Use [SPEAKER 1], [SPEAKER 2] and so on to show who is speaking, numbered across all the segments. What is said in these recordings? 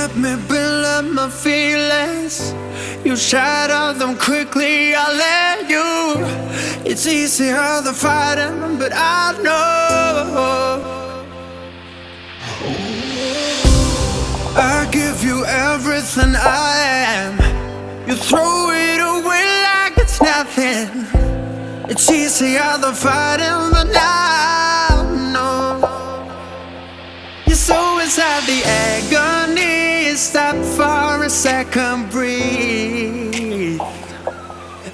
[SPEAKER 1] let me build up my feelings. You shatter them quickly, I let you. It's easier than fighting, but I know I give you everything I am. You throw it away like it's nothing. It's easier than fighting, but I know you're so inside the agony. Stop for a second, breathe.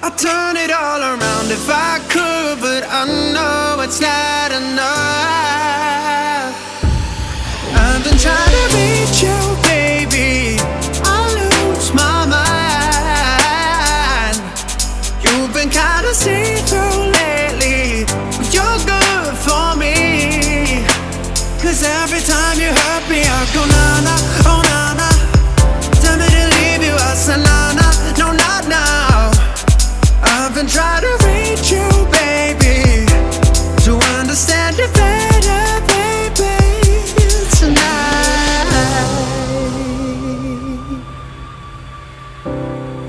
[SPEAKER 1] I'd turn it all around if I could, but I know it's not enough. I've been trying to reach you, baby. I lose my mind. You've been kinda see-through lately, but you're good for me. Cause every time you hurt me, I go na-na, oh na-na. Tell me to leave you, I say na-na, no not now. I've been trying to reach you, baby, to understand you better, baby, tonight.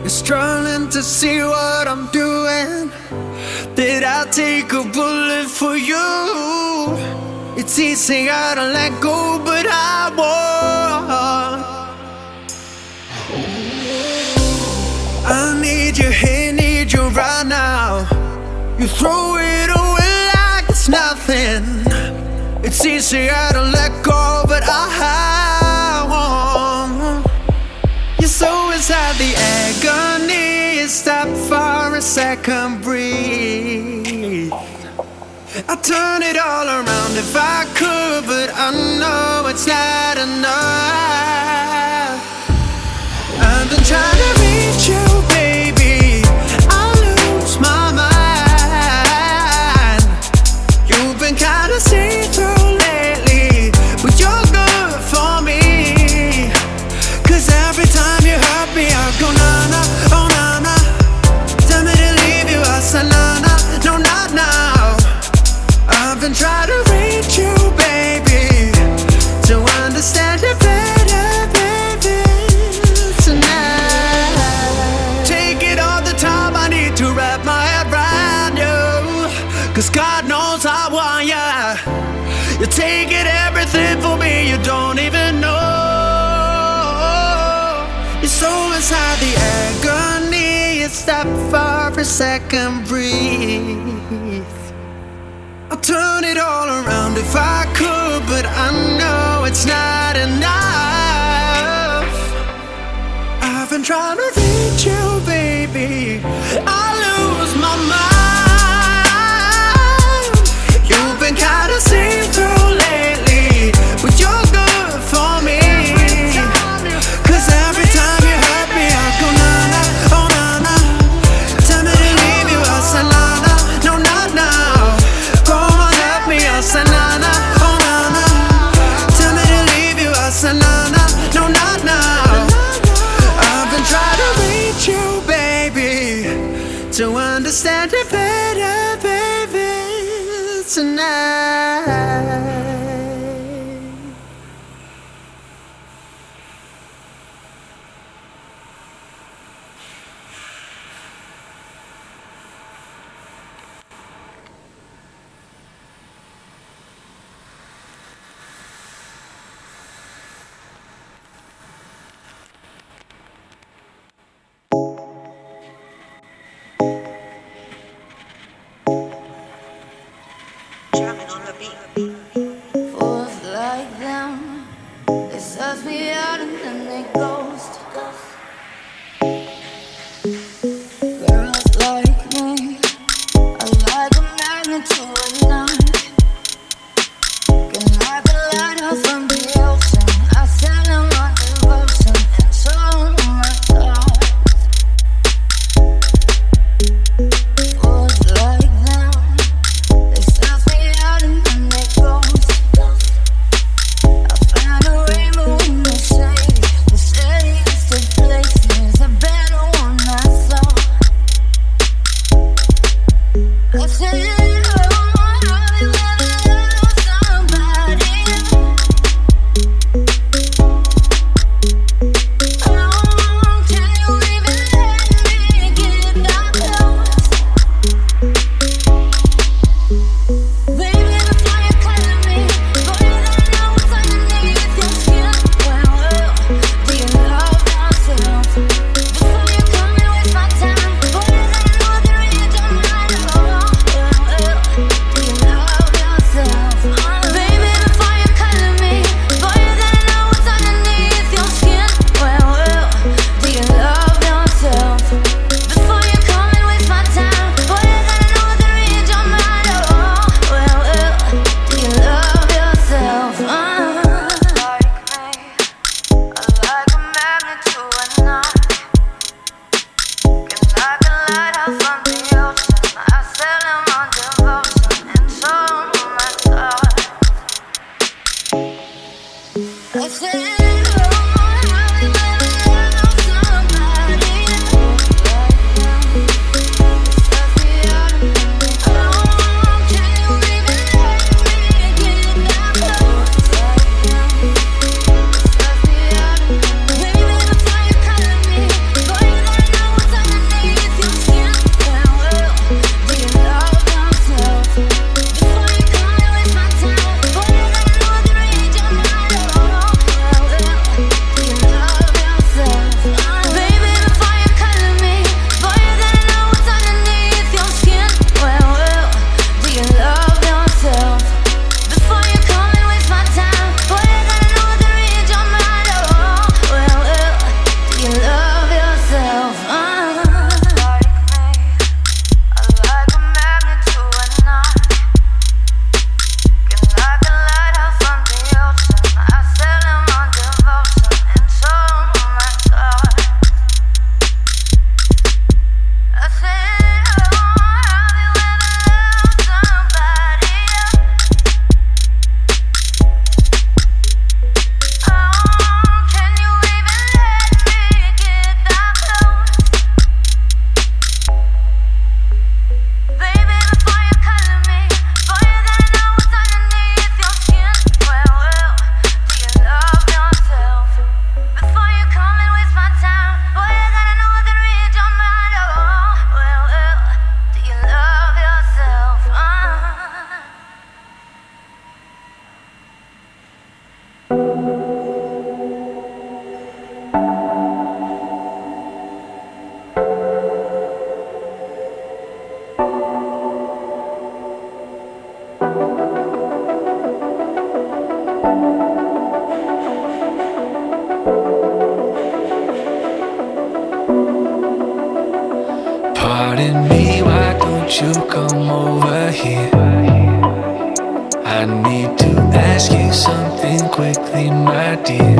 [SPEAKER 1] You're struggling to see what I'm doing. Did I take a bullet for you? It's easier to let go, but I won't. I need you here, need you right now. You throw it away like it's nothing. It's easier to let go, but I won't. You're so inside the agony. Stop for a second, breathe. I'd turn it all around if I could, but I know it's not enough. I've been trying to reach you, baby. I lose my mind. You've been kinda see-through lately, but you're good for me. Cause every time you hurt me, I go na-na, oh na-na. Tell me to leave you, I say na-na, no not now. I've been trying to reach you, baby, to understand you better, baby, tonight. Take it all the time, I need to wrap my head around you. Cause God knows I want ya. You're taking everything for me, you don't even know. You're so inside the agony. Stop for a second, breathe. I'll turn it all around if I could, but I know it's not enough. I've been trying to reach you, baby. I lose my mind. You've been kinda see-through lately, but you're good for me. Cause every time you hurt me, I go na-na, oh na-na. Tell me to leave you, I say na-na, no not now. I say na-na, oh na-na. Tell me to leave you, I say na-na, no not now. I've been trying to reach you, baby, to understand you better, baby, tonight.
[SPEAKER 2] Drumming on the beat. Pardon me, why don't you come over here? I need to ask you something quickly, my dear.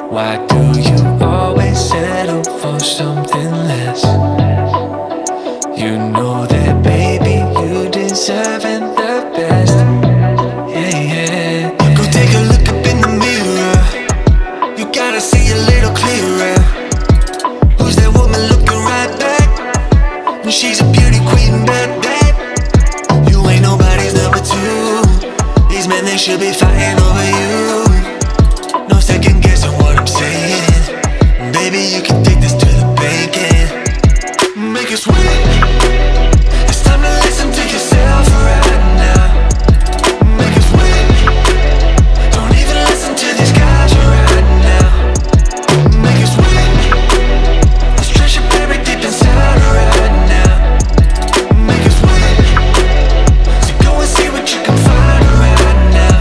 [SPEAKER 2] Why do you always settle for something less? You know that, baby, you deserving the best. Yeah, yeah. Go take a look up in the mirror. You gotta see a little clearer. Who's that woman looking right back? And she's a beauty queen, bad. You ain't nobody's number two. These men, they should be fighting over you. No second guessing what I'm saying. Baby, you can take this to the bank and make it sweet. It's time to listen to yourself right now. Make it sweet. Don't even listen to these guys right now. Make it sweet. This treasure buried deep inside right now. Make it sweet. So go and see what you can find right now.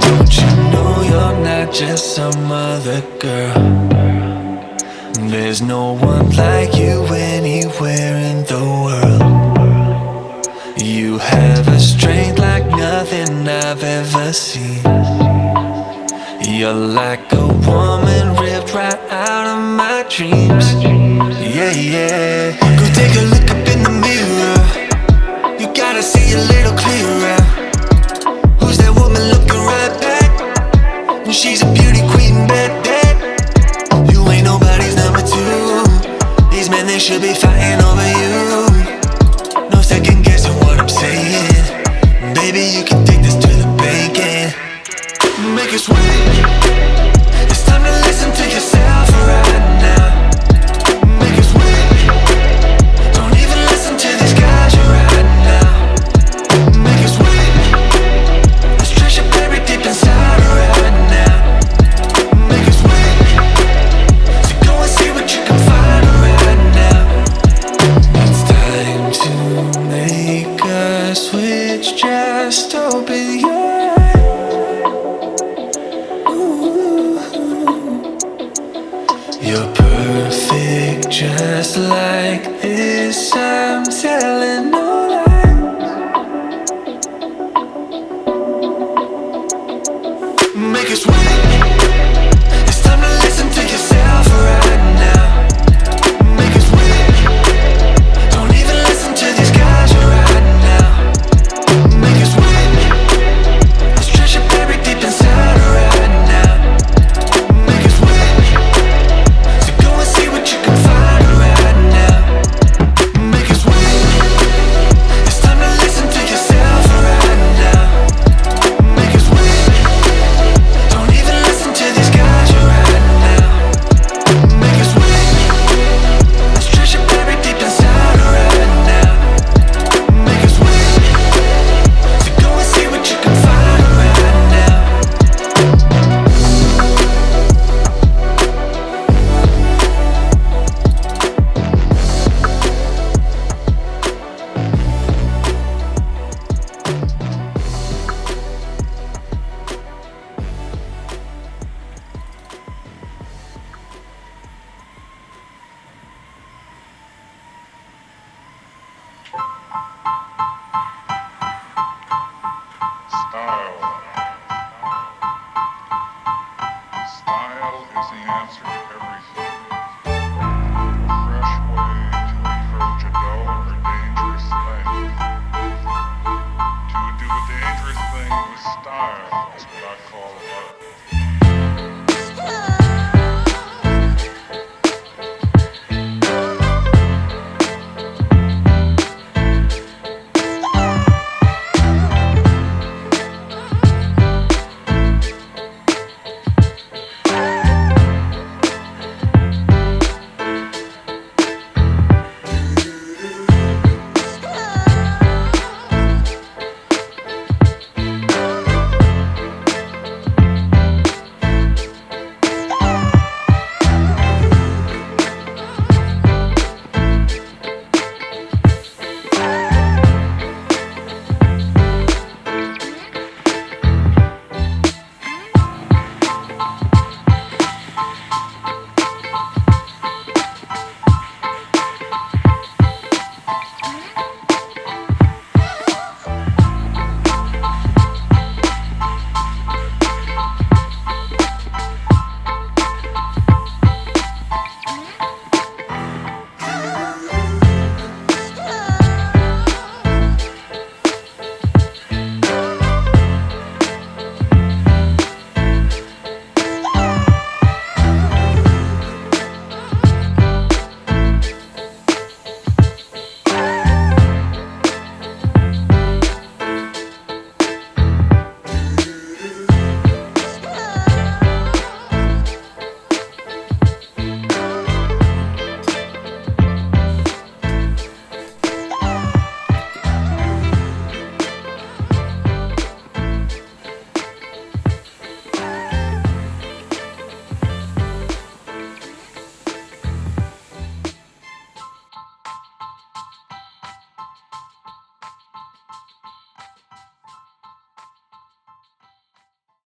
[SPEAKER 2] Don't you know you're not just some other girl? There's no one like you anywhere in the world. You have a strength like nothing I've ever seen. You're like a woman ripped right out of my dreams. Yeah, yeah. Go take a look up in the mirror. You gotta see a little clearer. Who's that woman looking right back? And she's a beauty queen, bad. You ain't nobody's number two. These men, they should be fighting over you. No second guessing what I'm saying. Baby, you can take this to the bank and make it sweet. It's time to listen to yourself right now. Make it sweet. Don't even listen to these guys right now. Make it sweet. This treasure buried deep inside right now. Make it sweet. So go and see what you can find right now. It's time to make a switch. Just open your eyes. Ooh. You're perfect just like this. I'm telling no lies. Make it sweet. It's time to listen to yourself right now. Make it sweet. Don't even listen to these guys right now. Make it sweet. This treasure buried deep inside right
[SPEAKER 3] Style. Style is the answer to everything. A fresh way to approach a dull or dangerous thing. To do a dangerous thing with style is